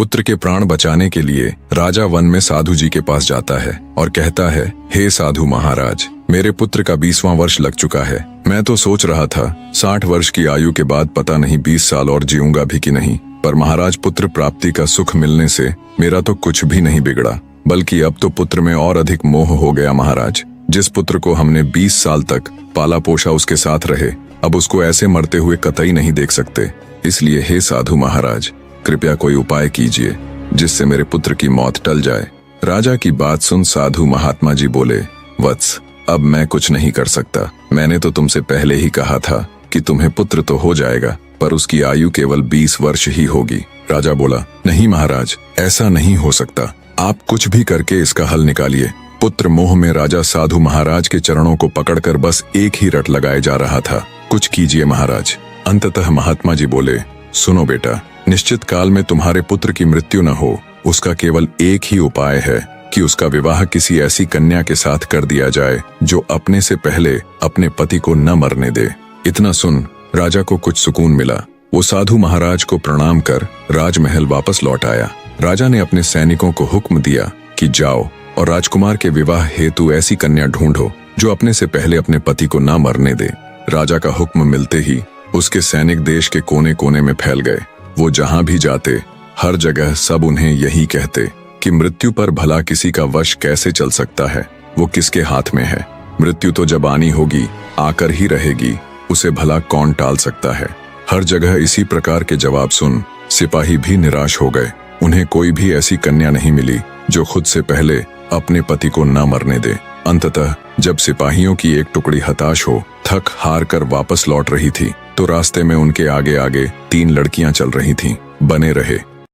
पुत्र के प्राण बचाने के लिए राजा वन में साधु जी के पास जाता है और कहता है, हे साधु महाराज, मेरे पुत्र का 20वां वर्ष लग चुका है। मैं तो सोच रहा था 60 वर्ष की आयु के बाद पता नहीं 20 साल और जीऊंगा भी कि नहीं, पर महाराज पुत्र प्राप्ति का सुख मिलने से मेरा तो कुछ भी नहीं बिगड़ा, बल्कि अब तो पुत्र में और अधिक मोह हो गया महाराज। जिस पुत्र को हमने 20 साल तक पाला पोषा उसके साथ रहे, अब उसको ऐसे मरते हुए कतई नहीं देख सकते। इसलिए हे साधु महाराज, कृपया कोई उपाय कीजिए जिससे मेरे पुत्र की मौत टल जाए। राजा की बात सुन साधु महात्मा जी बोले, वत्स, अब मैं कुछ नहीं कर सकता। मैंने तो तुमसे पहले ही कहा था कि तुम्हें पुत्र तो हो जाएगा, पर उसकी आयु केवल 20 वर्ष ही होगी। राजा बोला, नहीं महाराज, ऐसा नहीं हो सकता। आप कुछ भी करके इसका हल निकालिए। पुत्र मोह में राजा साधु महाराज के चरणों को पकड़कर बस एक ही रट लगाए जा रहा था, कुछ कीजिए महाराज। अंततः महात्मा जी बोले, सुनो बेटा, निश्चित काल में तुम्हारे पुत्र की मृत्यु न हो, उसका केवल एक ही उपाय है कि उसका विवाह किसी ऐसी कन्या के साथ कर दिया जाए जो अपने से पहले अपने पति को न मरने दे। इतना सुन राजा को कुछ सुकून मिला। वो साधु महाराज को प्रणाम कर राजमहल वापस लौट आया। राजा ने अपने सैनिकों को हुक्म दिया कि जाओ और राजकुमार के विवाह हेतु ऐसी कन्या ढूंढो जो अपने से पहले अपने पति को न मरने दे। राजा का हुक्म मिलते ही उसके सैनिक देश के कोने कोने में फैल गए। वो जहां भी जाते हर जगह सब उन्हें यही कहते कि मृत्यु पर भला किसी का वश कैसे चल सकता है, वो किसके हाथ में है। मृत्यु तो जब आनी होगी आकर ही रहेगी, उसे भला कौन टाल सकता है। हर जगह इसी प्रकार के जवाब सुन सिपाही भी निराश हो गए। उन्हें कोई भी ऐसी कन्या नहीं मिली जो खुद से पहले अपने पति को न मरने दे। अंततः जब सिपाहियों की एक टुकड़ी हताश हो थक हार कर वापस लौट रही थी तो रास्ते में उनके आगे आगे 3 लड़कियां चल रही थीं। बने रहे।